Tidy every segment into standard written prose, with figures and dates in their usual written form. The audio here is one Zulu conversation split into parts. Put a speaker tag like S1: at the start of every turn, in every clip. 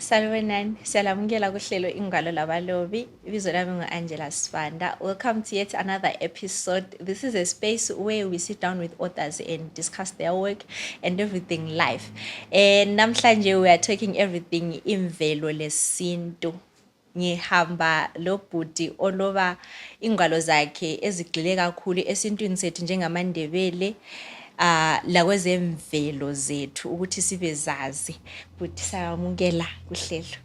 S1: Salvenan, siyalamukela kuhlelo ingwalo labalobi. Ibizo lami ngu-Angela Sifanda. Welcome to yet another episode. This is a space where we sit down with authors and discuss their work and everything life. And namhlanje we are talking everything imvelo lesintu. Ngihamba lo bhuti oloba ingwalo zakhe ezigxile kakhulu esintwini sethu njengamandebele. La kwezemvelo zethu ukuthi sibe zazi futhi sayamukela kuhlelo.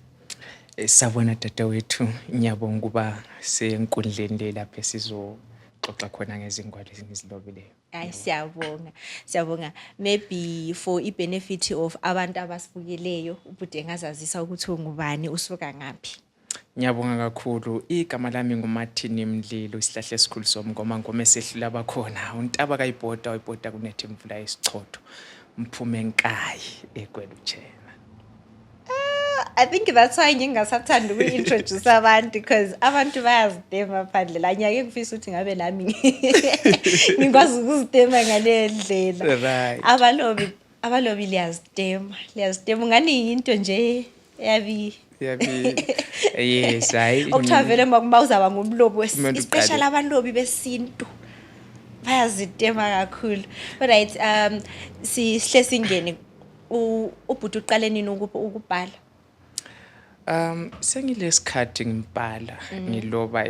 S2: Sabona dadewethu, ngiyabonga ukuba senkundleni lapha sizoxoxa khona ngezingwalo ezingizilobileyo.
S1: Ay siyabonga. Maybe for benefit of abantu abasibukeleyo ubhuti engazazisa ukuthi ungubani usuka ngaphi.
S2: Ngiyabonga kakhulu. Igama lami nguMartin Mdlilo, isihlahla esikhulu somngoma, ngoma esehlula abakhona. Untaba kayibhoda wayibhoda kunethe imvula yesichotho. Mphume enkayi egwela uchena.
S1: I think that's why ngingasathanda uku-introduce abantu because abantu bayazidema phandle la ngiyake ngifisa ukuthi ngabe nami ngikwazi ukuzidema ngale ndlela.
S2: Right.
S1: Abalobi liyazidema ngani into nje yabi
S2: yes hayi
S1: okuthavele uma uzaba ngumlobi especially abalobi besintu bayazidema kakhulu. But right, sihle singene ubhuti uqale nini ukubhala?
S2: Sengilesikhathi ngibhala ngiloba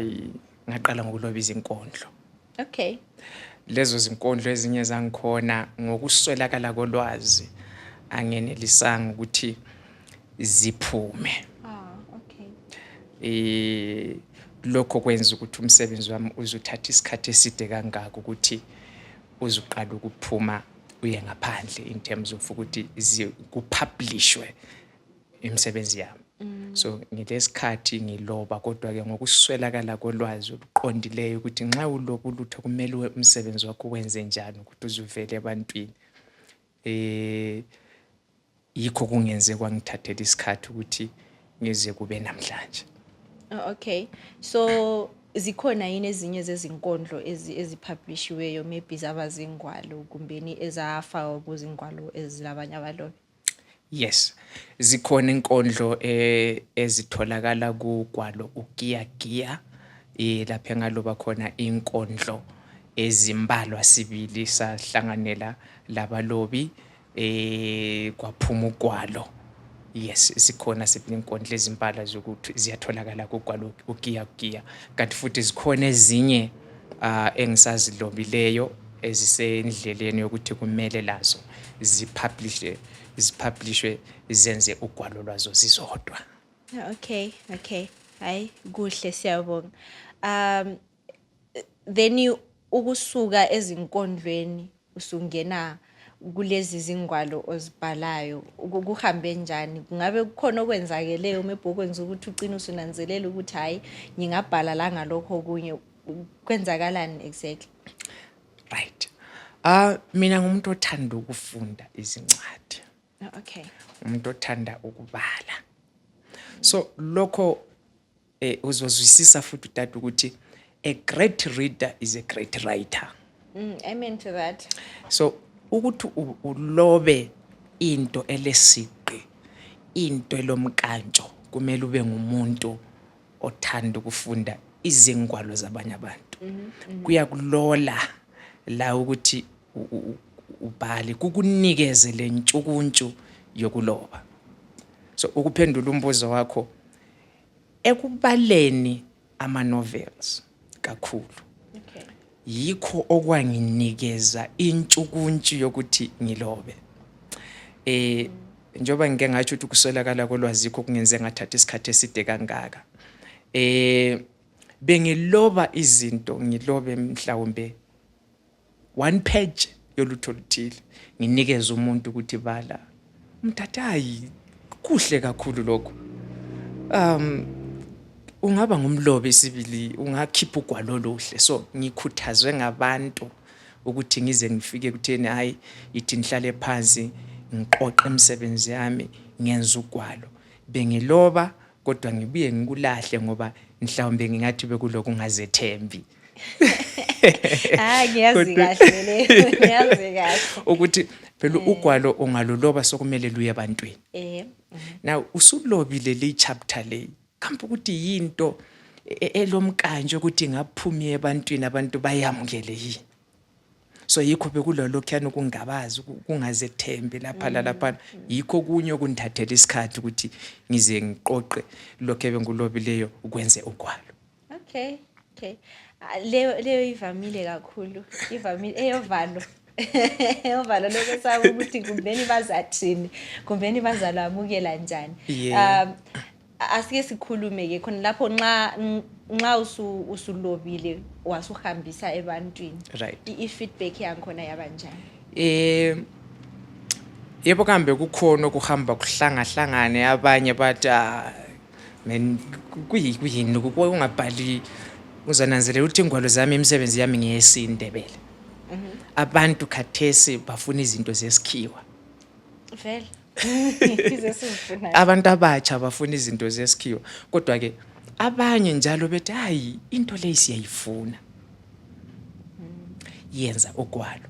S2: ngaqala ngokuloba izinkondlo.
S1: Okay.
S2: Lezo zinkondlo ezinye zangikhona ngokuswelakala kolwazi angenelisanga ukuthi ziphume.
S1: Okay.
S2: Lokho kwenza ukuthi umsebenzi wami uzothatha isikhathi eside kangaka ukuthi uzuqala ukuphuma uye ngaphandle in terms of ukuthi kupublishwe imisebenzi yami. So ngilesikhathi ngiloba kodwa ke ngokuswelakala kolwazi oluqondileyo ukuthi nxa uloba ulutho kumele umsebenzi wakho wenze njani ukuthi uzuvele ebantwini. Yikho kungenze kwangithathela isikhathi ukuthi ngize kube namhlanje.
S1: Okay. So zikhona yini ezinye zezinkondlo ezipublishiweyo maybe zabazingwalo kumbeni ezafakwa kuzingwalo ezilabanye abalobi?
S2: Yes. Zikhona inkondlo ezitholakala kugwalo ugiyagiya lapha ngaloba khona inkondlo ezimbalwa sibili sahlanganela labalobi kwaphuma ugwalo. Yes, sikhona sibili inkondlo ezimbalwa zokuthi ziyatholakala kugwalo ugiyagiya. Kanti futhi zikhona ezinye engisazilobileyo ezisendleleni yokuthi kumele lazo zipublishwe zenze ugwalo lwazo zizodwa.
S1: Okay. Hayi kuhle siyabonga. Then ukusuka ezinkondlweni usungena kulezi zingwalo ozibhalayo ukuhambe njani? Kungabe kukhona okwenzakeleyo maybe okwenza ukuthi ugcine usunanzelela ukuthi hayi ngingabhala la ngalokho kunye kwenzakalani exactly?
S2: Right. Mina ngumuntu othanda ukufunda izincwadi.
S1: Okay.
S2: Umuntu othanda ukubala. So lokho uzozwisisa futhi utata ukuthi a great reader is a great writer.
S1: Amen to that.
S2: So ukuthi ulobe into elesiqi, into elomkantsho, kumele ube ngumuntu othanda ukufunda izingwalo zabanye abantu. Kuyakulola la ukuthi ubhali kukunikeze lentshukuntshu yokuloba. So ukuphendula umbuzo wakho ekubaleni ama novels kakhulu.
S1: Okay.
S2: Yikho okwanginikeza intshukuntshu yokuthi ngilobe. Njoba ngike ngathi ukuthi kuswelakala kolwazi yikho kungenze ngathatha isikhathi eside kangaka. Bengiloba izinto ngilobe mhlawumbe 1 page yolutho oluthile nginikeza umuntu ukuthi bala. Umthatha hayi kuhle kakhulu lokho. Ungaba ngumlobi sibili ungakhipha ugwalo oluhle. So ngikhuthazwe ngabantu ukuthi ngize ngifike kutheni hayi ithi nihlale phansi ngiqoqe imisebenzi yami ngenza ugwalo. Bengiloba kodwa ngibuye ngikulahle ngoba mhlawumbe ngingathi bekuloko ungazethembi.
S1: Ngiyazi
S2: Kodwa-
S1: kahle leyo, ngiyazi kahle.
S2: ukuthi phela ugwalo ungaluloba sokumele luye ebantwini.
S1: Mhm.
S2: Now usulobile le chapter le kambe ukuthi yinto elomkanje ukuthi ingaphumi ebantwini abantu bayamukele yini. So yikho bekulolokhuyana ukungabazi kungazethembi lapha lapha yikho kunye okundithathela isikhathi ukuthi ngize ngiqoqe lokho ebengulobileyo ukwenze ugwalo.
S1: Okay. Leyo ivamile kakhulu. Ivamile eyovalo. Eyovalo lokwesaba ukuthi kumbeni bazathini, kumbeni bazalwamukela njani.
S2: Yeah.
S1: Asike sikhulume ke khona lapho nxa usulobile wasuhambisa ebantwini.
S2: Right.
S1: I-feedback yankhona yabanjani?
S2: Yebo kambe kukhona ukuhamba kuhlangahlangane abanye bathi man kuyini ungabhali uzananzelela ukuthi ingwalo zami imisebenzi yami ngiyesindebele. Abantu khathesi bafuna izinto zesikhiwa.
S1: Vele. Izesifuna.
S2: Abantu abatsha bafuna izinto zesikhiwa kodwa ke abanye njalo bethi hayi into le siyayifuna. Yenza ugwalo.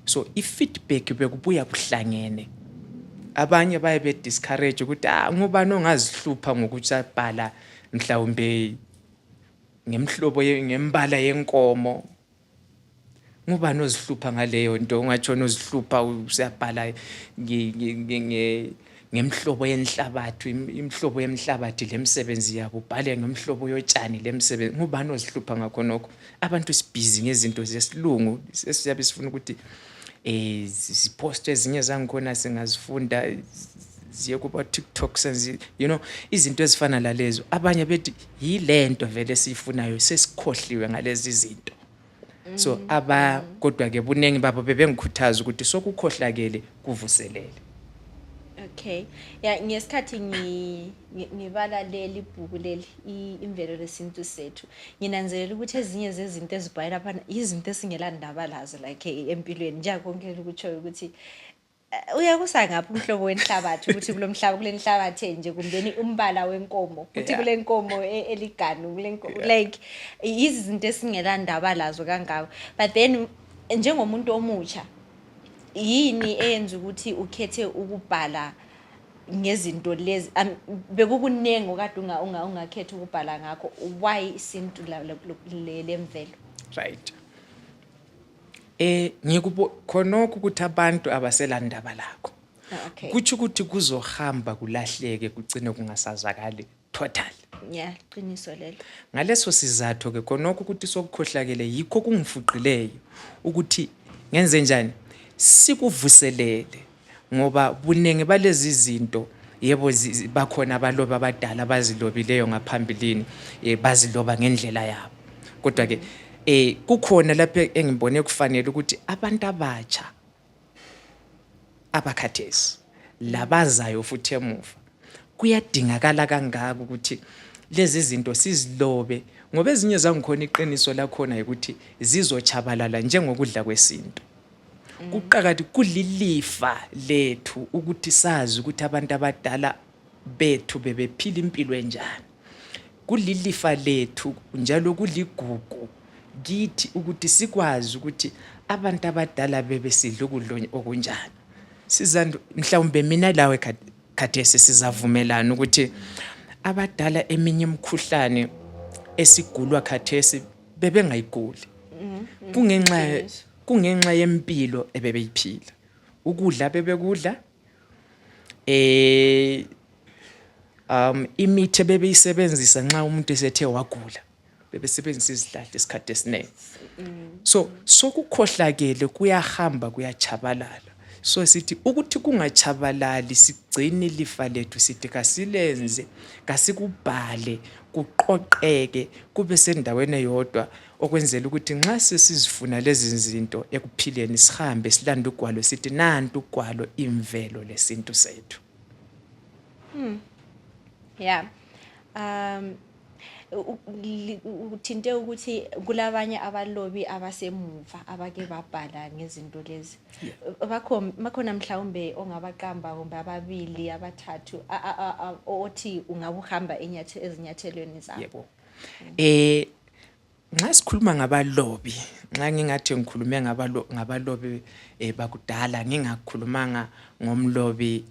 S2: So i-feedback bekubuya kuhlangene. Abanye baye be discourage ukuthi ngubani ongazihlupha ngokuthi abhala mhlawumbe ngemhlobo ngembala yenkomo. Ngubani ozihlupha ngaleyo nto ungatshona uzihlupha usiyabhala ngemhlobo yenhlabathi imhlobo yemhlabathi lemsebenzi yabo ubhale ngemhlobo yotshani lemsebenzi ngubani ozihlupha ngakho nokho. Abantu sibhizi ngezinto zesilungu sesiyabe sifuna ukuthi sipost ezinye zangikhona singazifunda ziye kuba TikTok senzi izinto ezifana lalezo. Abanye bethi yilento vele siyifunayo sesikhohliwe ngalezi izinto. So kodwa ke bunengi babo bebengikhuthaza ukuthi sokukhohlakele kuvuselele.
S1: Okay. Ngesikhathi ngibala leli ibhuku leli imvelo lesintu sethu. Nginanzelela ukuthi ezinye zezinto ezibhayela lapha izinto esingelandaba lazo like empilweni njengokonke ukutsho ukuthi uyakusa ngapha umhlobo wenhlabathi ukuthi kulomhlaba kulenhlabathi nje kumbeni umbala wenkomo ukuthi kulenkomo eliganu like izinto esingelandaba lazo kangako. But then njengomuntu omutsha yini eyenza ukuthi ukhethe ukubhala ngezinto lezi bekukunengi okade ungakhetha ukubhala ngakho? Why isintu lemvelo?
S2: Right. Khonokho ukuthi abantu abaselandaba lakho.
S1: Okay.
S2: Kuthi ukuthi kuzohamba kulahleke kugcine kungasazakali total.
S1: Yeah, qiniso lelo.
S2: Ngaleso sizathu ke khonokho ukuthi sokukhohlakele yikho kungifuqileyo ukuthi ngenze njani sikuvuselele ngoba bunenge balezi izinto yebo bakhona abaloba abadala bazilobileyo ngaphambilini baziloba ngendlela yabo kodwa ke kukhona lapho engibone kufanele ukuthi abantu abatsha abakhathesi labazayo futhi emuva kuyadingakala kangaka ukuthi lezi zinto sizilobe ngoba ezinye zangikhona iqiniso lakhona ukuthi zizochabalala njengokudla kwesintu. Kuqakathekile kulilifa lethu ukuthi sazi ukuthi abantu abadala bethu bebephila impilo enjani. Kulilifa lethu njalo kuligugu kithi ukuthi sikwazi ukuthi abantu abadala bebesidla ukudla okunjani. Sizandu mhlawumbe mina lawe khathesi sizavumelana ukuthi abadala eminye imikhuhlane esigulwa khathesi bebengayiguli. Kungenxa yempilo ebebeyiphila. Ukudla bebekudla imithi bebeyisebenzisa nxa umuntu esethe wagula bebesebenzisa izihlahla isikhathi esiningi. So sokukhohlakele kuyahamba kuyachabalala. So sithi ukuthi kungachabalali sigcine ilifa lethu sithi kasilenze kasikubhale kuqoqeke kube sendaweni eyodwa okwenzela ukuthi nxa sesizifuna lezi zinto ekuphileni sihambe silanda ugwalo sithi nantu ugwalo imvelo lesintu sethu.
S1: Yeah. Uthinte ukuthi kulabanye abalobi abasemuva abake babhala ngezinto lezi. Bakhona mhlawumbe ongabaqamba kumbe ababili abathathu othi ungabuhamba ezinyathelweni zabo.
S2: Yebo. nxa sikhuluma ngabalobi, nxa ngingathi ngikhulume ngabalobi bakudala, ngingakhulumanga ngomlobi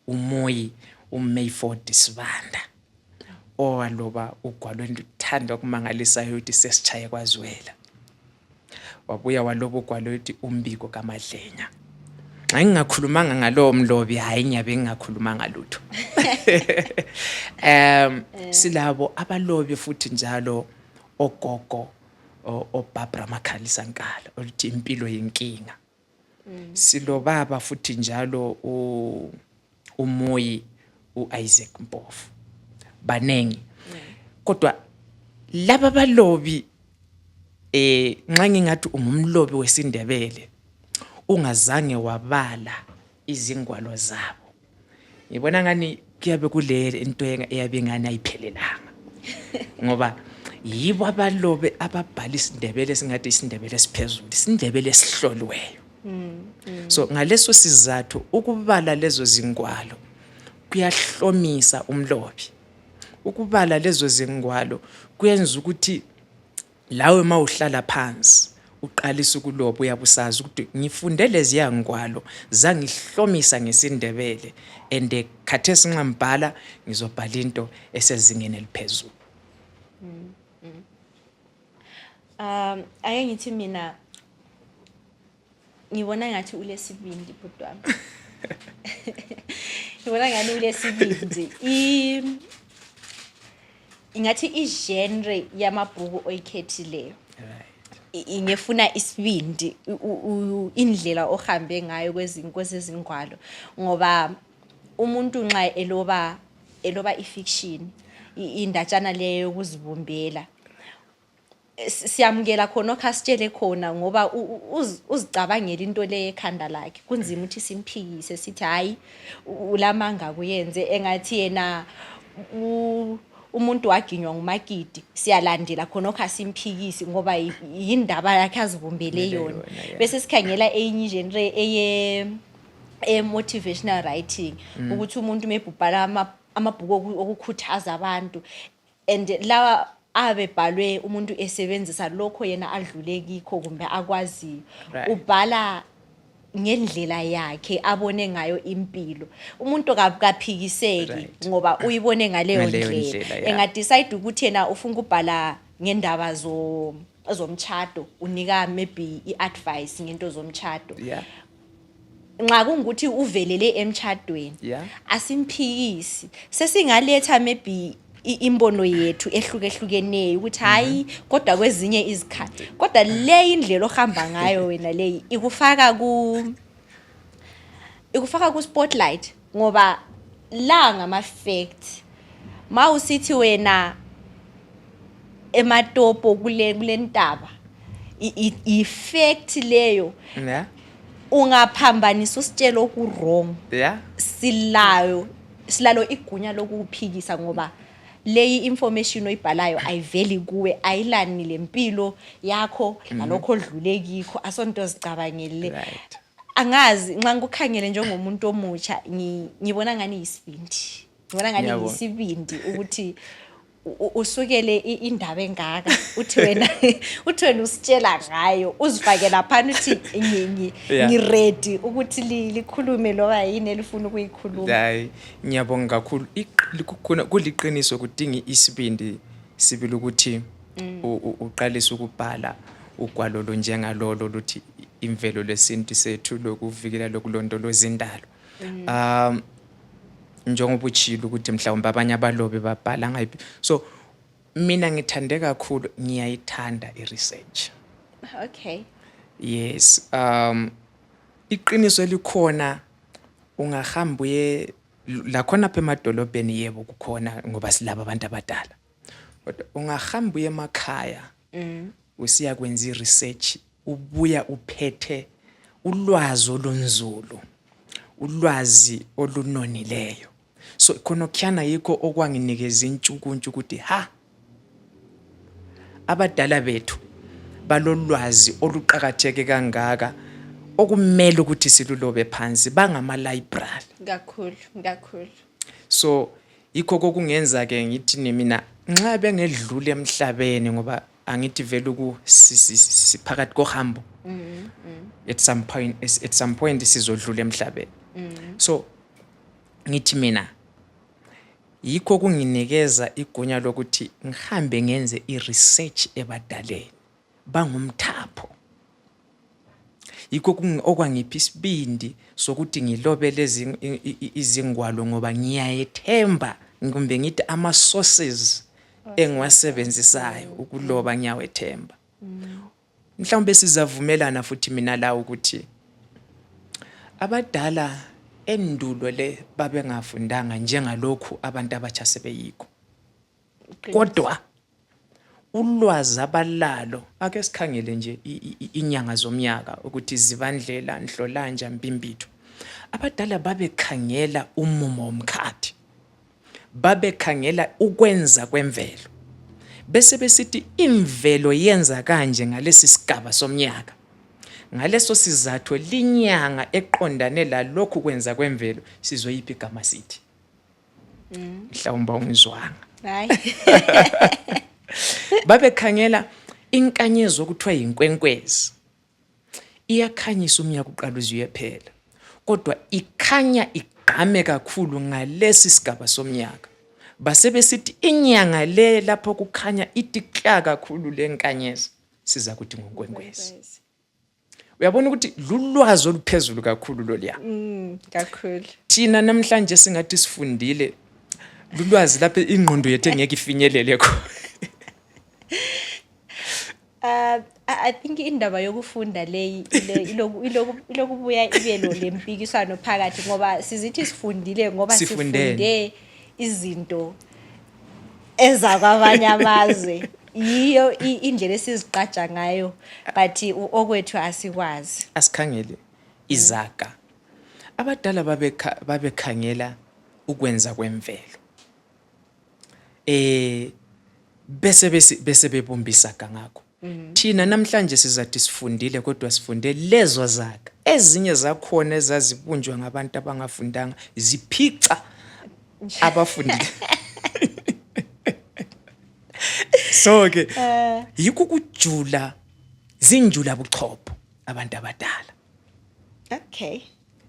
S2: uMoyi uMayford Sibanda owaloba ugwalo enduthanda okumangalisayo ukuthi sesitshaye kwaZwela. Wabuya waloba ugwalo ukuthi umbiko kaMadlenya. Nxa ngingakhulumanga ngalowo mlobi, hayi ngiyabe ngingakhulumanga lutho. Silabo abalobi futhi njalo ogogo oBarbara Makhalisa Nkala oluthi impilo yinkinga. Silobaba futhi njalo uMoyi uIsaac Mpofu. Banengi. Kodwa laba balobi nxa ngingathi ungumlobi wesiNdebele ungazange wabala izingwalo zabo, ngibona ngani kuyabe kule into eyabe ngani ayiphelelanga. Ngoba yibo abalobi ababhala isiNdebele singathi isiNdebele esiphezulu, isiNdebele esihloliweyo. So ngaleso sizathu ukubala lezo zingwalo kuyahlomisa umlobi. Ukubala lezo zingwalo kuyenza ukuthi lawe mawuhlala phansi uqalisa ukuloba uyabusazi ukuthi ngifunde lezi yangwalo zangihlomisa ngesiNdebele and khathesi nxa ngibhala ngizobhala into esezingeni eliphezulu.
S1: Ake ngithi mina ngibona ngathi ulesibindi bhodwami. Ngibona ngani ulesibindi. Ingathi igenre yamabhuku oyikhethileyo ingefuna isibindi, indlela ohambe ngayo kwezezingwalo, ngoba umuntu nxa eloba ifiction, indatshana leyo yokuzibumbela, siyamukela khona okhasitshele khona ngoba uzicabangela into le ekhanda lakhe, kunzima ukuthi simphikise sithi hayi ulamanga kuyenze. Engathi yena umuntu waginywa nguMakiti, siyalandela khona okhasimphikisi ngoba yindaba yakhe azibumbele yona. Bese sikhangela enye genre eye motivational writing, ukuthi umuntu mebhubhala amabhuku okukhuthaza abantu, and lawa abebhalwe umuntu esebenzisa lokho yena adlule kikho kumbe akwaziyo. Ubhala ngendlela yakhe abone ngayo impilo. Umuntu kaphikiseki ngoba uyibone ngaleyo ndlela. Engadecide ukuthi yena ufuna ukubhala ngendaba zomtshado, unika maybe iadvice ngento zomtshado. Nxa kungukuthi uvelele emtshadweni, asimphikisi, sesingaletha maybe imbono yethu ehlukehlukeneyo ukuthi hayi kodwa kwezinye izikhathi, kodwa le indlela ohamba ngayo wena le ikufaka ku spotlight, ngoba la ngama facts. Mawusithi wena ematopo kule ntaba i-fact leyo, ungaphambanisa usitshelo oku wrong, silalo igunya lokuphikisa ngoba leyi information oyibhalayo ayiveli kuwe, ayilani lempilo yakho nalokho odlule kikho, asonto zicabangele. Angazi nxa ngikukhangele njengomuntu omutsha ngibona ngani yisibindi. Ngibona ngani yisibindi ukuthi usukele indaba engaka uthi wena usitshela ngayo, uzifake lapha uthi ngiready ukuthi likhulume loba yini elifuna ukuyikhuluma.
S2: Hayi ngiyabonga kakhulu. Kuliqiniso kudinga isibindi sibili ukuthi uqalise ukubhala ugwalo njengalolo luthi imvelo lesintu sethu lokuvikela lokulondoloza indalo. Njengoba uchilo ukuthi mhlawumbe abanye abalobi babhala ngayiphi. So mina ngithande kakhulu, ngiyayithanda iresearch.
S1: Okay.
S2: Yes. Iqiniso elikhona ungahamba uye la khona apha emadolobheni, yebo kukhona ngoba silaba abantu abadala. Kodwa ungahamba uye emakhaya usiya kwenza iresearch, ubuya uphethe ulwazi olunzulu, ulwazi olunonileyo. So khona kukhana yikho okwanginikeza intshukuntshu ukuthi abadala bethu balolwazi oluqhakatheke kangaka okumele ukuthi silulobe phansi, bangama library
S1: kakhulu.
S2: So yikho kokungenza ke ngithi mina nxa bengedlula emhlabeni, ngoba angithi vele siphakathi kohambo at some point sizodlula emhlabeni. So ngithi mina yikho kunginikeza igunya lokuthi ngihambe ngenze i-research ebadaleni bangumthapho. Yikho okwangipha isibindi sokuthi ngilobele izingwalo ngoba ngiyayethemba kumbe ngithi ama-sources engiwasebenzisayo ukuloba ngiyawethemba. Mhlawumbe sizavumelana futhi mina la ukuthi abadala endulo le babengafundanga njengalokhu abantu abatsha sebeyikho. Kodwa ulwazi abalalo ake sikhangele nje inyanga zomnyaka ukuthi Zibandlela, Nhlolanja, Mpimbitho. Abadala babekhangela umumo womkhathi, babekhangela ukwenza kwemvelo, bese besithi imvelo yenza kanje ngalesi sigaba somnyaka. Ngaleso sizathu linyanga eqondane lalokhu kwenza kwemvelo sizoyipha igama sithi. Mhlawumbe ungizwanga.
S1: Hayi.
S2: Babekhangela inkanyezo okuthiwa yinkwenkwezi. Iyakhanyisa umnyaka uqala uze uyephela, kodwa ikhanya igqame kakhulu ngalesi sigaba somnyaka. Base besithi inyanga le lapho kukhanya itikla kakhulu lenkanyezi siza kuthi ngonkwenkwezi. Uyabona ukuthi lulwazi oluphezulu kakhulu loliya.
S1: Kakhulu.
S2: Thina namhlanje singathi sifundile lulwazi lapho ingqondo yethu engeke ifinyelele khona.
S1: I think indaba yokufunda le ilokubuya ibe lempikiswano phakathi ngoba sizithi sifundile ngoba sifunde izinto ezakwamanye amazwe. Yiyo indlela esiziqaja ngayo but okwethu asikwazi.
S2: Asikhangele izaga. Abadala babekhangela ukwenza kwemvelo. Bese bebombisa ngakho. Thina namhlanje sizathi sifundile kodwa sifunde lezo zaga. Ezinye zakhona ezazibunjwa ngabantu abangafundanga ziphica abafundile. So ke yikho kujula zinjula buchopho abantu abadala.
S1: Okay.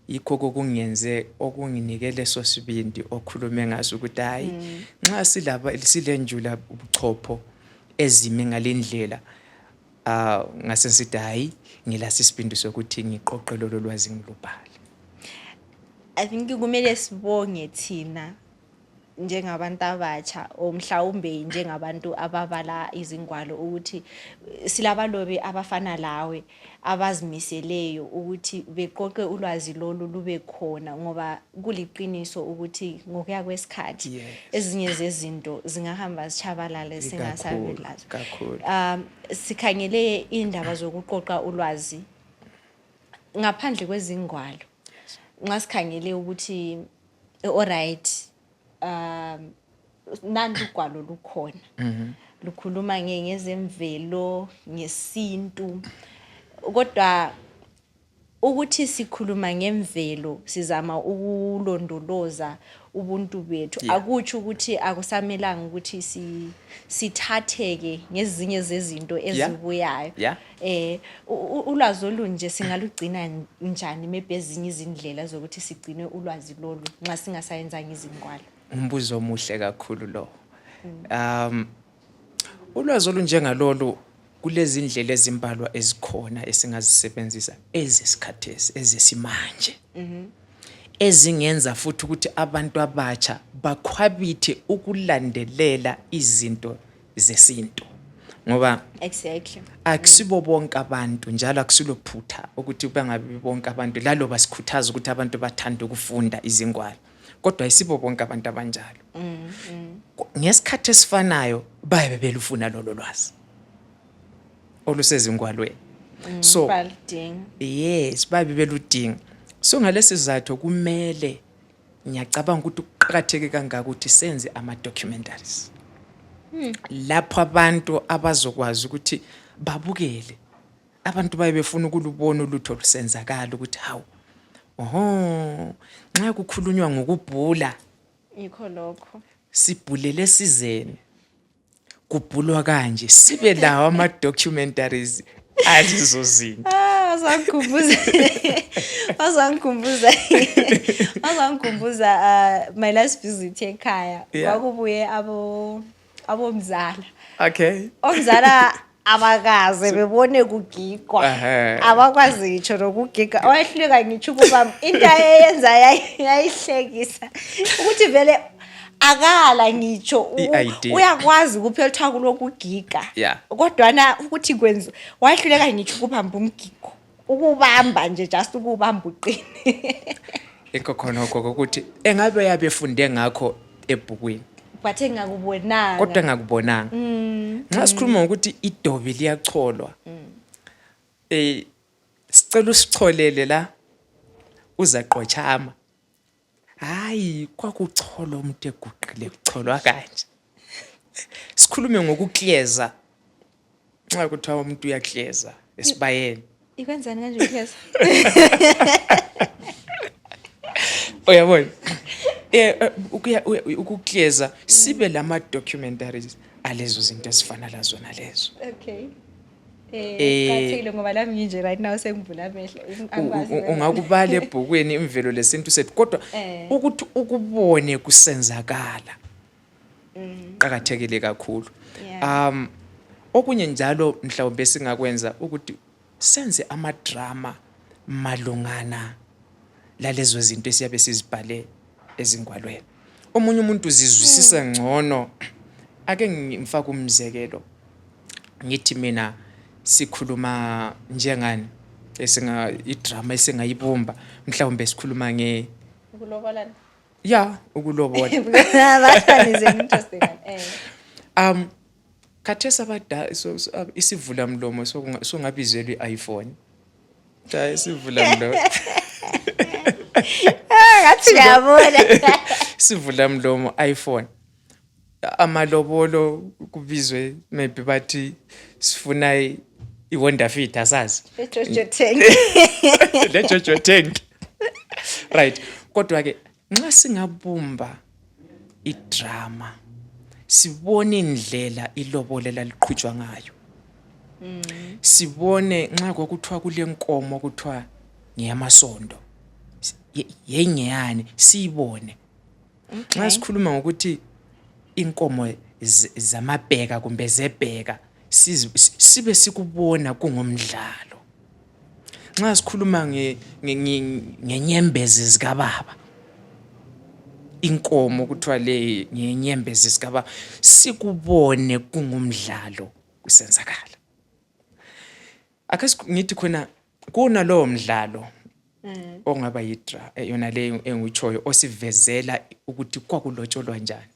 S2: Yikho kungenze okunginikele sosibindi okhulume ngazo ukuthi hayi nxa silenjula ubuchopho ezime ngalendlela ngase sithi hayi ngilasi isibindi sokuthi ngiqoqe lo lwazi ngilubhale.
S1: I think kumele sibonge thina njengabantu abatsha omhlawumbe njengabantu ababala izingwalo ukuthi silabalobi abafana lawe abazimiseleyo ukuthi beqoqe ulwazi lolu lube khona ngoba kuliqiniso ukuthi ngokuya kwesikhathi ezinye zezinto zingahamba zichabalale singasabelazo. Sikhangele indaba zokuqoqa ulwazi ngaphandle kwezingwalo. Ngasikhangele ukuthi alright nanti ugwalo lukhona lukhuluma ngezemvelo ngesintu kodwa ukuthi sikhuluma ngemvelo sizama ukulondoloza ubuntu bethu akutsho ukuthi akusamelanga ukuthi sithatheke ngezinye zezinto ezibuyayo. Ulwazi olunje singalugcina njani maybe ezinye izindlela zokuthi sigcine ulwazi lolu nxa singasayenzanga izingwalo.
S2: Umbuzo omuhle kakhulu lo. Ulwazi olunjengalolu kulezi indlela ezimbalwa ezikhona esingazisebenzisa ezesikhathesi ezesimanje. Ezingenza futhi ukuthi abantu abatsha bakhwabithe ukulandelela izinto zesintu. Ngoba
S1: exactly
S2: akusibo bonke abantu njalo akusilophutha ukuthi bangabe bonke abantu lalo basikhuthaza ukuthi abantu bathanda ukufunda izingwalo. Kodwa ayisibo bonke abantu abanjalo. Ngesikhathi esifanayo baye belufuna lolo lwazi olusezingwalweni. So yes baye beludinga. So ngalesi sizathu kumele ngiyacabanga ukuthi uqhakatheke kangaka ukuthi senze ama-documentaries. Lapho abantu abazokwazi ukuthi babukele. Abantu baye befuna ukulubona ulutho lusenzakala ukuthi hawu nxa kukhulunywa ngokubhula
S1: yikho lokho
S2: sibhulele sizeni kubhulwa kanje sibe lawo ama-documentaries alezo zinto.
S1: Wazangikhumbuza my last visit ekhaya.
S2: Yeah.
S1: Kwakubuye abomzala.
S2: Okay.
S1: Omzala abakaze bebone kugigwa. Abakwazi ngitsho nokugiga. Wayehluleka ngitsho ukuba into ayenza yayihlekisa. Ukuthi vele akala ngitsho uyakwazi kuphela uthaku lokugiga.
S2: Yeah.
S1: Kodwa na ukuthi kwenza wayehluleka ngitsho ukubamba umgigo. Ukubamba nje just ukubamba uqine.
S2: Ekho khona gogo ukuthi engabe yabefunde ngakho ebhukwini.
S1: But engakubonanga.
S2: Kodwa engakubonanga. Nxa sikhuluma ukuthi idobi liyacholwa. Sicela usicholele la uzaqochama. Hayi kwakucholo umuntu eguqile kucholwa kanje. Sikhulume ngokukleza. Nxa kuthiwa umuntu uyakleza esibayeni.
S1: Ikwenzani kanje ukleza?
S2: Uyabona? Ukukleza sibe lama documentaries alezo zinto esifana lazona lezo.
S1: Okay. Qathile ngoba lami nginje right now sengivula amehlo.
S2: Ungakubala ebhukweni imvelo lesintu sethu kodwa ukuthi ukubone kusenzakala. Qakathekile kakhulu. Okunye njalo mhlawumbe singakwenza ukuthi senze ama-drama malungana lalezo zinto esiyabe sizibhale ezingwalweni. Omunye umuntu uzizwisisa ngcono. Ake ngimfaka umzekelo. Ngithi mina sikhuluma njengani idrama esingayibumba mhlawumbe sikhuluma
S1: ukulobolana.
S2: Yeah, ukulobola.
S1: That one is interesting.
S2: Khathesi abadala isivula mlomo so ngabizelwe iPhone. Cha isivula mlomo.
S1: Ngathi ngiyabona.
S2: Sivula mlomo iPhone. Amalobolo kubizwe maybe bathi sifuna iWonder Fit asazi. Le Jojo Tank. Right. Kodwa ke nxa singabumba idrama sibone indlela ilobole laliqhutshwa ngayo. Sibone nxa kwakuthiwa kule nkomo kuthiwa ngiyamasondo. Yengeyani siyibone. Nxa sikhuluma ngokuthi inkomo zamabheka kumbe zebheka sibe sikubona kungomdlalo. Nxa sikhuluma ngenyembezi zikababa. Inkomo kuthiwa le ngenyembezi zikababa sikubone kungumdlalo kusenzakala. Ake ngithi khona kunalowo mdlalo ongaba yidra yona le engichoyo osivezela ukuthi kwakulotsholwa njani.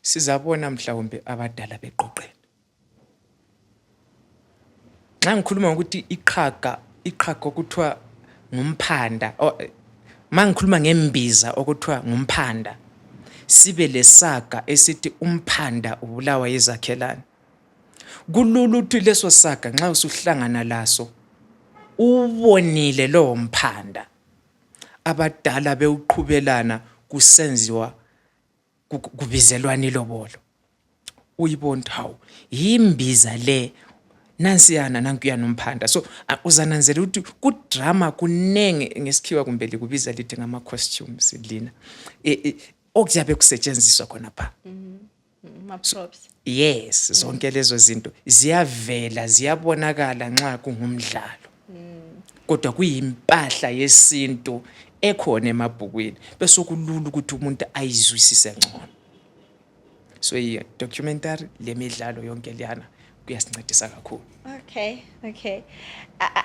S2: Sizabona mhlawumbe abadala beqoqela. Nxa ngikhuluma ukuthi iqhaga okuthiwa ngumphanda mangikhuluma ngembiza okuthiwa ngumphanda sibe lesaga esithi umphanda ubulawa yizakhelana. Kulula ukuthi leso saga nxa usuhlangana laso ubonile lo mphanda abadala bewuqhubelana kusenziwa kubizelwana ilobolo. Uyibona hawu yimbiza le nansiyana nankuyana umphanda. So uzananzela ukuthi ku drama kunenge ngesikhiwa kumbe likubiza lithi ngama costumes lina okuyabe kusetshenziswa khona pha.
S1: Props.
S2: Yes, zonke lezo zinto ziyavela ziyabonakala nxa kungumdlalo. Kodwa kuyimpahla yesintu ekhona emabhukwini bese kulula ukuthi umuntu ayizwisise ngcono. So documentary lemidlalo yonke liyana kuyasincedisa kakhulu.
S1: Okay.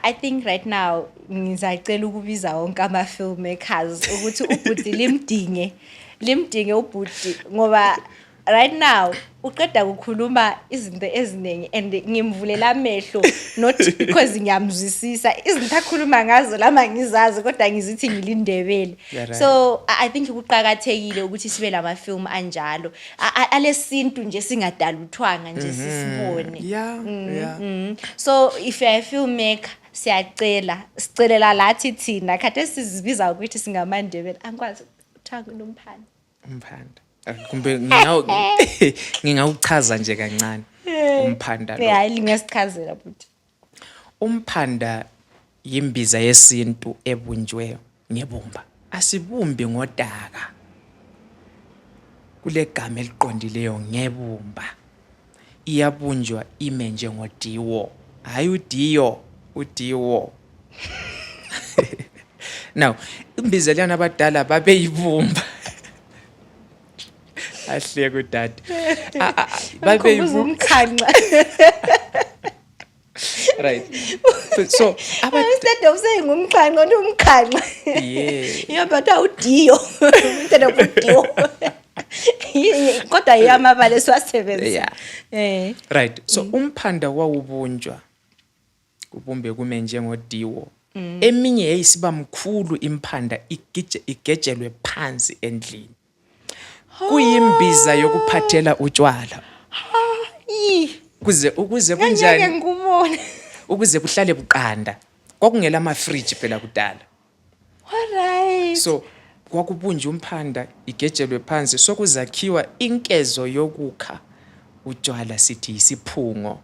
S1: I think right now ngizacela ukubiza wonke ama filmmakers ukuthi ubhuti limdinge ubhuti ngoba right now uqeda ukukhuluma izinto eziningi and ngimvulela amehlo not because ngiyamzwisisa izinto akhuluma ngazo lama ngizazi kodwa ngizithi ngilindebele. So I think kuqhakathekile ukuthi sibe lama film anjalo alesintu nje singadalutwanga nje sisibone.
S2: Yeah.
S1: So if you're a filmmaker sicelela lathi thina kade sizibiza ukuthi singamandebele angikwazi uthanga nomphanda.
S2: kumbe ngingawuchaza nje kancane umphanda lo.
S1: hayi lingasichazela futhi.
S2: Umphanda yimbiza yesintu ebunjwe ngebumba. Asibumbi ngodaka. Kule gama eliqondileyo ngebumba. Iyabunjwa ime njengodiwo. Hayi udiwo. Now, imbiza liyana abadala babeyibumba. Ahle kudade.
S1: Babeyibumkhanqa.
S2: Right. So
S1: instead of saying umkhanqa umkhanqa.
S2: Yeah.
S1: Iyaphatha udiyo. Instead of udiyo. Kodwa iyamabala siwasebenzisa.
S2: Right. So umphanda wawubunjwa kubumbe kume njengodiwo. Eminye yayisiba mkhulu imphanda igejelwe phansi endlini. Kuyimbiza yokuphathela utshwala. Ukuze kunjani? Ukuze kuhlale buqanda. Kwakungela ama-fridge phela kudala.
S1: Alright.
S2: So kwakubunjwa umphanda igejelwe phansi sokuzakhiwa inkezo yokukha utshwala sithi isiphungo.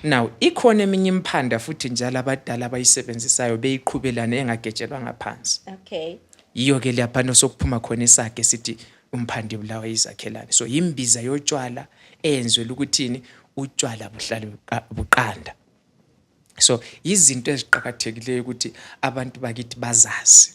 S2: Now ikhona eminye imphanda futhi njalo abadala abayisebenzisayo beyiqhubelana engagejelwa ngaphansi.
S1: Okay.
S2: Yiyo ke lapha sokuphuma khona isakhe sithi umphandi bulawa izakhelane. So imbiza yotshwala eyenzwe ukuthini utshwala buhlale buqanda. So izinto eziqhakathekileyo ukuthi abantu bakithi bazazi.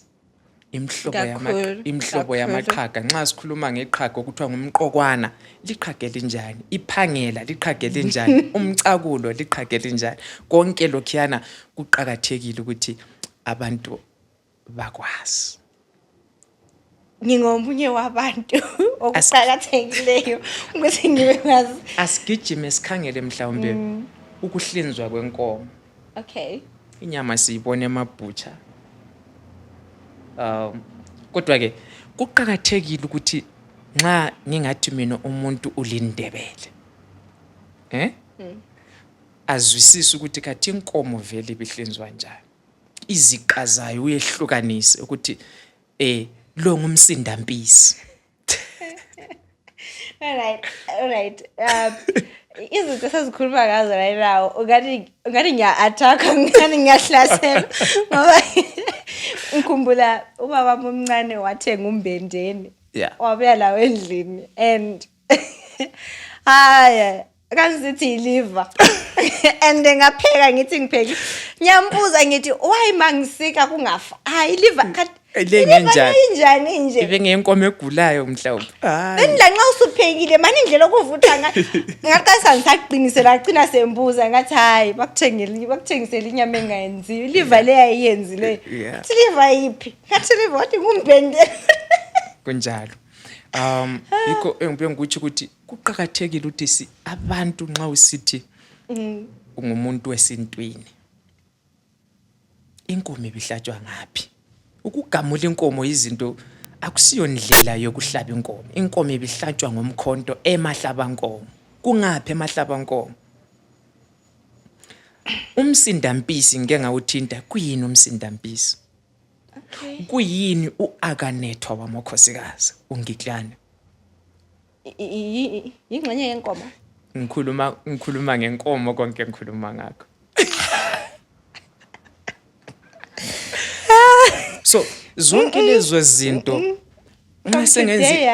S2: Imhlobo yamaqhaga nxa sikhuluma ngeqhaga okuthiwa ngumqokwana liqhaga elinjani, iphangela liqhaga elinjani, umcakulo liqhaga elinjani. Konke lokhuyana kuqhakathekile ukuthi abantu bakwazi.
S1: Ngingomunye wabantu okuqhakathekileyo ukuthi ngibe ngazi.
S2: Asigijime sikhangele mhlawumbe ukuhlinzwa kwenkomo.
S1: Okay.
S2: Inyama siyibona emabhutsha. Kodwa ke kuqhakathekile ukuthi nxa ngingathi mina umuntu ulindebele. Azwisisa ukuthi kathi inkomo vele ibihlinzwa njani. Iziqa zayo uyehlukanise ukuthi lo ngumsindampisi.
S1: Alright. Izinto sezikhuluma ngazo right now. Ungathi ngiya-attack-a, ungathi ngiyahlasela. Ngoba ngikhumbula ubaba omncane wathenga umbendeni.
S2: Yeah.
S1: Wabuya lawo endlini and haya kangizithi iliva. And ngapheka ngithi ngipheki. Ngiyambuza ngithi why mangisika kungafa? Hayi iliva injani nje?
S2: Ibe ngenkomo egulayo mhlawumbe.
S1: Bendla nxa usuphekile manje indlela okuvutha ngaqasa ngisaqinisela agcina sembuza ngathi hayi bakuthengisela inyama engayenziwe. Iliva le ayiyenzile. Iliva yiphi? Ngathi iliva wathi ngumbende.
S2: Kunjalo. Yikho engibuye ngikuthi ukuthi kuqhakathekile ukuthi abantu nxa usithi ungumuntu wesintwini. Inkomo ibihlatshwa ngaphi? Ukugamula inkomo izinto akusiyo ndlela yokuhlaba inkomo. Inkomo ibihlatshwa ngomkhonto emahlabankomo. Kungaphi emahlabankomo? Umsindampisi ngeke ngawuthinta kuyini umsindampisi?
S1: Okay.
S2: Kuyini uAkanethwa wamakhosikazi ungiklana?
S1: Ingxenye yenkomo.
S2: Ngikhuluma ngenkomo konke ngikhuluma ngakho. So zonke lezo zinto
S1: ngasengenzi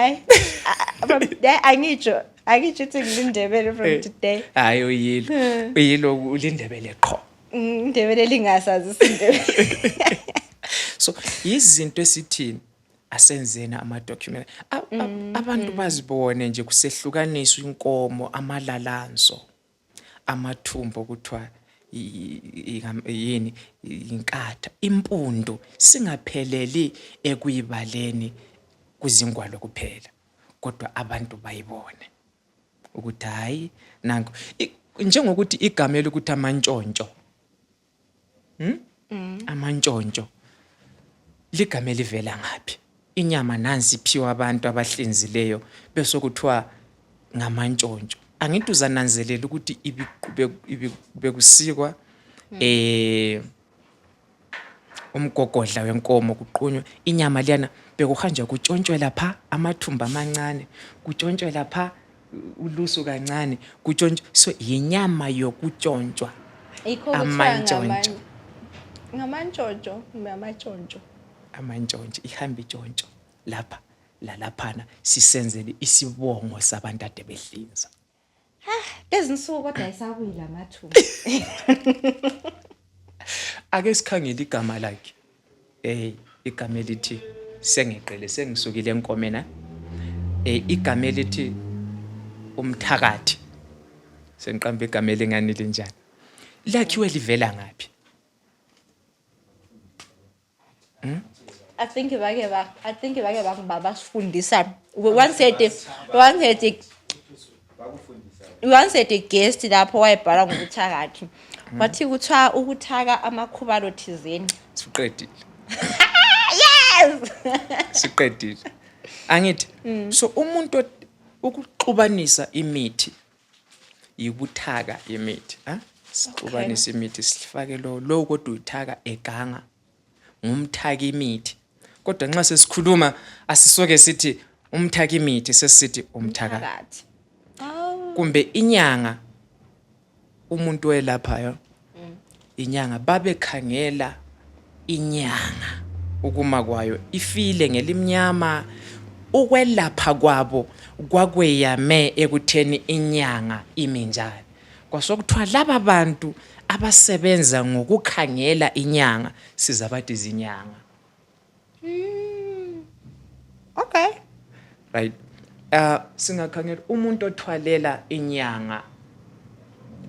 S1: angitsho ukuthi ngilindebele from today.
S2: Hayi uyilo ulindebele qho.
S1: Indebele lingasazi isindebele.
S2: So izinto esithini asenzena ama document abantu bazibone nje kusehlukaniswa inkomo amalalanso amathumbo kuthiwa yini inkatha impundu singapheleli ekuyibaleni kuzingwalo kuphela kodwa abantu bayibone ukuthi hayi nanku njengokuthi igama elokuthi amantshontsho amantshontsho ligama elivela ngaphi? Inyama nansi iphiwa abantu abahlinzileyo bese kuthiwa ngamantshontsho. Angithi uzananzelela ukuthi bekusikwa umgogodla wenkomo kuqunywa inyama liyana bekuhanjwa kutshontshwe lapha amathumba amancane kutshontshwe lapha ulusu kancane kutshontshwe so yinyama yokutshontswa
S1: Yikho
S2: amantshontsho
S1: ngamantshontsho kumbe amantshontsho.
S2: amantshontsho ihamba itshontsho lapha lalaphana sisenzele isibongo sabantu ade behlinza.
S1: Lezi nsuku kodwa isabuyile amathumba.
S2: Ake sikhangele igama lakhe. Igama elithi sengiqele sengisukile enkomena. Igama elithi umthakathi. Sengiqamba igama elingani linjani. Lakhiwe livela ngaphi?
S1: I think bake basifundisa. Once had a guest lapho wayebhala ngokuthakathi. Wathi kuthiwa ukuthaka amakhubalo thizeni.
S2: Siqedile.
S1: Yes.
S2: Siqedile. Angithi so umuntu ukuxubanisa imithi yikuthaka imithi, sixubanisa imithi sifake lo kodwa uthaka eganga ngumthaki imithi. Kodwa nxa sesikhuluma asisoke sithi umthaki imithi sesithi umthakathi. Kumbe inyanga umuntu welaphayo inyanga babekhangela inyanga ukuma kwayo ifile ngelimnyama ukwelapha kwabo kwakweyame ekutheni inyanga iminjani. Kwasokuthiwa laba bantu abasebenza ngokukhangela inyanga sizabathi izinyanga.
S1: Okay.
S2: Right. Singakhangela umuntu othwalela inyanga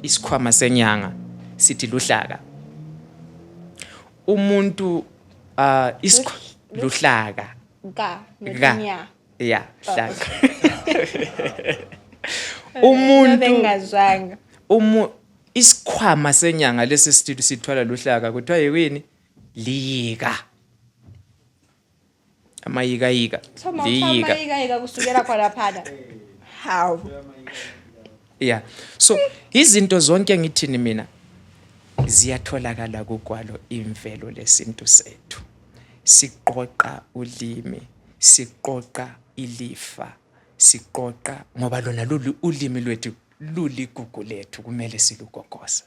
S2: isikhwama senyanga sithi luhlaka. Umuntu luhlaka.
S1: Nonya.
S2: Yeah, hlaka. Umuntu
S1: bengazwanga.
S2: Isikhwama senyanga lesi sithwala luhlaka kuthiwa yini? Liyika. Amayika.
S1: Amayika kusukela khona phana. How?
S2: Yeah. So izinto zonke ngithini mina ziyatholakala kuGwalo imvelo lesintu sethu. Siqoqa ulimi, siqoqa ilifa, siqoqa ngoba lona ulimi lwethu luligugu lethu kumele silugogosa.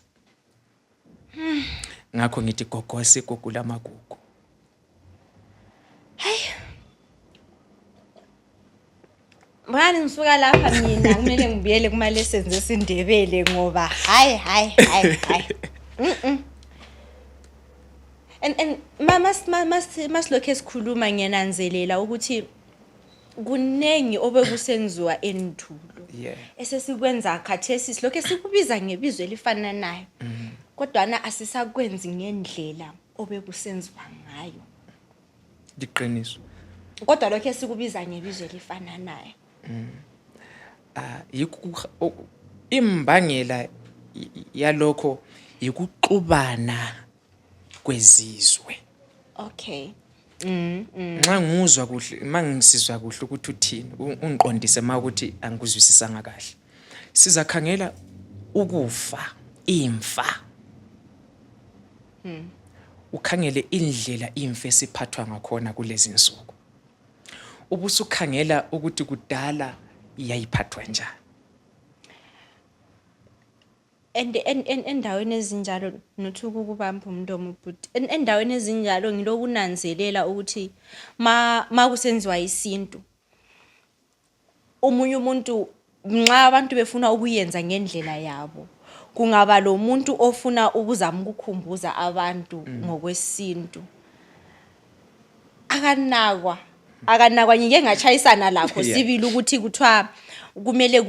S2: Ngakho ngithi gogosa igugu lamagugu.
S1: Manje ngisuka lapha mina kumele ngibuyele kuma lessons esindebele ngoba hayi. And masilokho esikhuluma ngiyananzelela ukuthi kunengi obekusenziwa endulo.
S2: Yeah.
S1: Esesikwenza khathesi silokho sikubiza ngebizo elifananayo. Kodwa asisakwenzi ngendlela obekusenziwa ngayo.
S2: Liqiniso.
S1: Kodwa lokho esikubiza ngebizo elifananayo.
S2: Imbangela yalokho yikuxubana kwezizwe.
S1: Okay.
S2: Nxa ngizwa kuhle, mangisizwa kuhle ukuthi uthini, ungiqondise ukuthi angikuzwisisanga kahle. Sizakhangela ukufa, imfa. Ukhangele indlela imfe siphathwa ngakhona kulezi insuku. Ubusukhangela ukuthi kudala yayiphathwa njani.
S1: Endaweni ezinjalo nothuku kubamba umndomo but endaweni ezinjalo ngilokunanzelela ukuthi ma kusenziwa isintu omunye umuntu nxa abantu befuna ukuyenza ngendlela yabo kungaba lo muntu ofuna ukuzama ukukhumbuza abantu ngokwesintu akanakwa ngike ngachayisana lakho sibili ukuthi kuthiwa kumele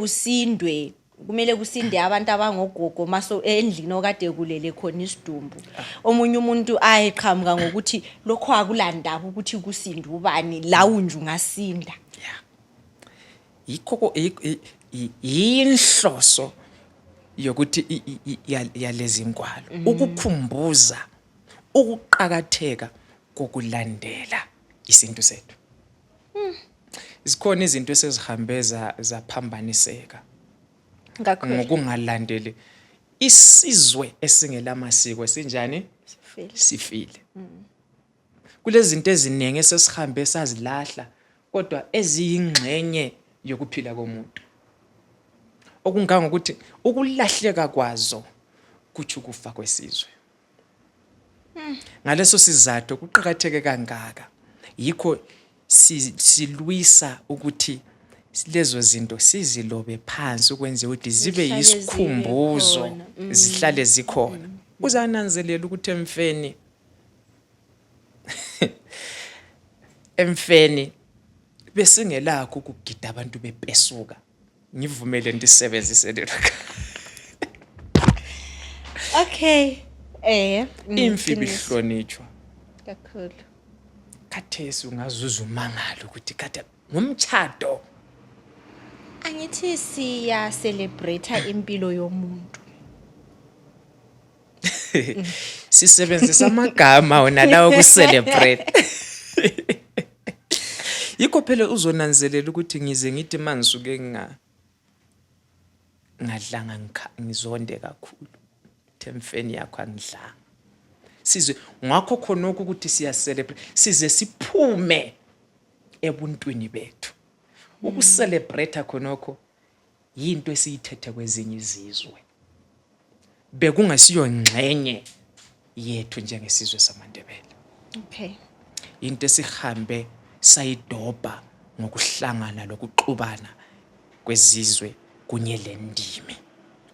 S1: kusinde abantu abangogogo maso endlini okade kulele khona isidumbu. Omunye umuntu ayeqhamuka ngokuthi lokho akulandaba ukuthi kusinde ubani la unju ngasinda.
S2: Yeah. Yikho inhloso yokuthi yalezi ingwalo ukukhumbuza ukuqhakatheka kokulandela isintu sethu. Isikhona izinto esezihambeza zaphambaniseka ngokungalandeli isizwe esingelamasiko sinjani sifile. kulezi zinto eziningi esesihambe sazilahla kodwa eziyingxenye yokuphila komuntu, okungangokuthi ukulahleka kwazo kuthi ukufa kwesizwe. Ngaleso sizathu kuqhakatheke kangaka, yikho silwisa ukuthi lezo zinto sizilobe phansi ukwenza ukuthi zibe yisikhumbuzo, zihlale zikhona. Uzananzelela ukuthi emfeni besingelakho ukugida abantu bepesuka. Ngivumele ndisebenzise lelo.
S1: Okay.
S2: Imfibi ihlonitshwa.
S1: Kakhulu.
S2: Khathesi ungazuza umangalo ukuthi kade ngumtshado.
S1: Angithi siya celebrate impilo yomuntu.
S2: Sisebenzisa amagama wona lawo ku celebrate. Yikho phela uzonanzelela ukuthi ngize ngithi mangisuke ngadlanga ngizonde kakhulu. Themfeni yakho angidlanga. Sizwe ngakho khonoko ukuthi siya celebrate, size siphume ebuntwini bethu. Ukucelebrate khonoko yinto esiyithethe kwezinye izizwe. Bekungasiyo ngxenye yethu njengesizwe samaNdebele.
S1: Okay.
S2: Into esihambe sayidobha ngokuhlangana lokuxubana kwezizwe kunye lendimi.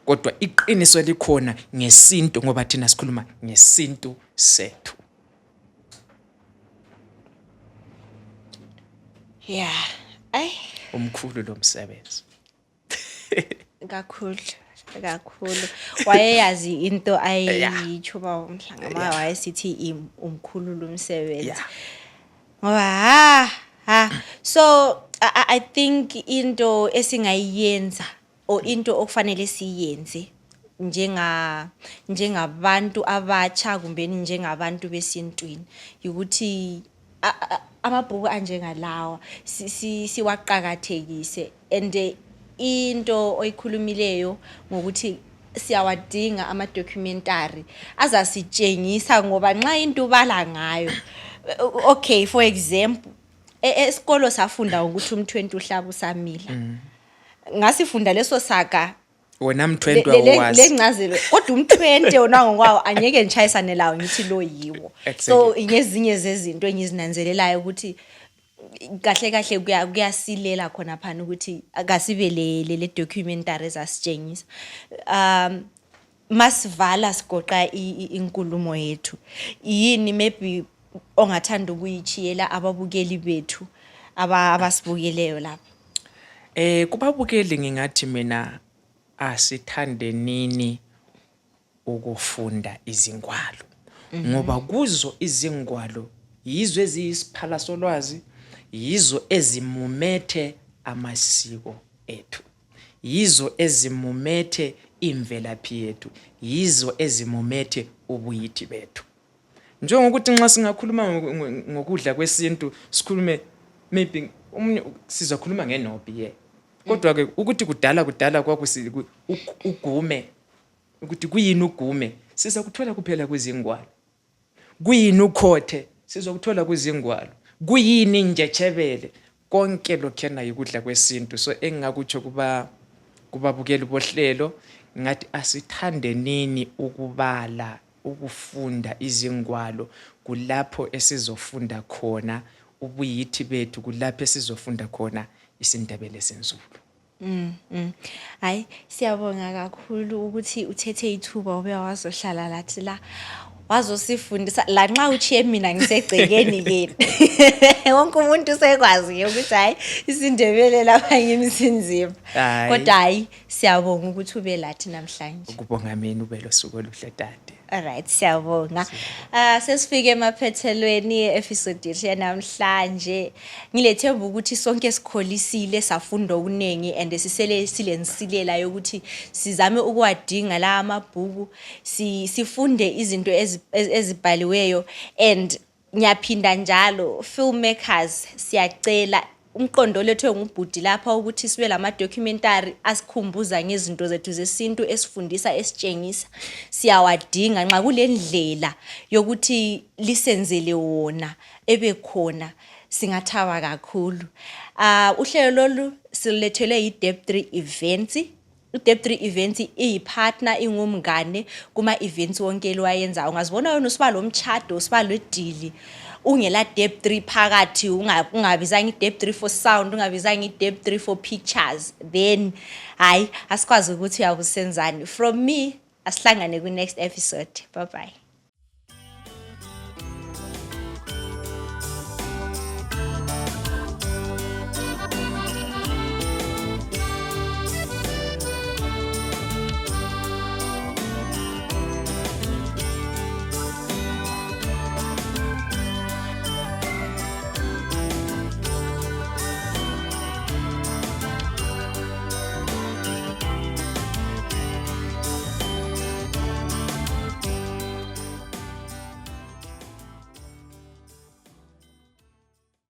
S2: Kodwa iqiniso likhona ngesintu ngoba thina sikhuluma ngesintu sethu.
S1: Yeah.
S2: Umkhulu lo msebenzi.
S1: Kakhulu. Wayeyazi into ayitshuba umhlanga wayesithi umkhulu lo msebenzi. Ngoba so I think into esingayenza or into okufanele siyenze njengabantu abatsha kumbe njengabantu besintwini ukuthi amabhuku anjengalawa siwaqhakathekise and into oyikhulumileyo ngokuthi siyawadinga ama-documentary azasitshengisa ngoba nxa into ubala ngayo. Okay, for example, esikolo safunda ukuthi umthwente uhlaba usamila. Ngasifunda leso saka
S2: wona umthwente wawazi
S1: lencazelo kodwa umthwente wona ngokwawo angeke ngichayisane lawo ngithi lo yiwo. So ingezinye zezinto engizinanzelelayo ukuthi kahle kuyasilela khona phana ukuthi akasibe le documentary ezasitshengisa. Masivala sigoqa inkulumo yethu. Yini maybe ongathanda ukuyichiyela ababukeli bethu abasibukeleyo lapha?
S2: Kubabukeli ngingathi mina asithande nini ukufunda izingwalo. Ngoba kuzo izingwalo yizo eziyisiphala solwazi, yizo ezimumethe amasiko ethu, yizo ezimumethe imvelaphi yethu, yizo ezimumethe ubuyithi bethu. Njengokuthi nxa singakhuluma ngokudla kwesintu sikhulume maybe sizakhuluma ngenobi kodwa ke ukuthi kudala kwakusi ugume ukuthi kuyini ugume sizakuthola kuphela kwizingwalo. Kuyini ukhothe sizokuthola kwizingwalo. Kuyini injetshebele konke lokhena yikudla kwesintu. So engakutsho kubabukeli bohlelo ngathi asithande nini ukubala ukufunda izingwalo kulapho esizofunda khona ubuyithi bethu, kulapho esizofunda khona isiNdebele senzulu.
S1: Hayi siyabonga kakhulu ukuthi uthethe ithuba ube wazohlala lathi la wazosifundisa la nxa uchiye mina ngisegcekeni keni. Wonke umuntu usekwazi ukuthi hayi isiNdebele lapha ngimsinzima. Kodwa hayi siyabonga ukuthi ube lathi namhlanje.
S2: Ukubonga mina ube losuku oluhle dade.
S1: Alright, siyabonga. Sesifike emaphethelweni episode yethu yanamhlanje. Ngilethemba ukuthi sonke sikholisile safunda okuningi and sisele silensilela yokuthi sizame ukwadinga la amabhuku sifunde izinto ezibhaliweyo and ngiyaphinda njalo filmmakers siyacela umqondo lethwe ngubhudi lapha ukuthi sibe lama-documentary asikhumbuza ngezinto zethu zesintu esifundisa esitshengisa siyawadinga nxa kule ndlela yokuthi lisenzele wona ebekhona singathaba kakhulu. Uhlelo lolu silethelwe yi-Deb3 Events. i-Deb3 Events iyipartner ingumngane kuma-events wonke lwayenza. Ungazibona wena usiba lo mchado usiba lo dili ungela Deb3 phakathi, ungabizanga i-Deb3 for sound, ungabizanga i-Deb3 for pictures, then hayi asikwazi ukuthi uyakusenzani. From me asihlangane ku next episode. Bye bye.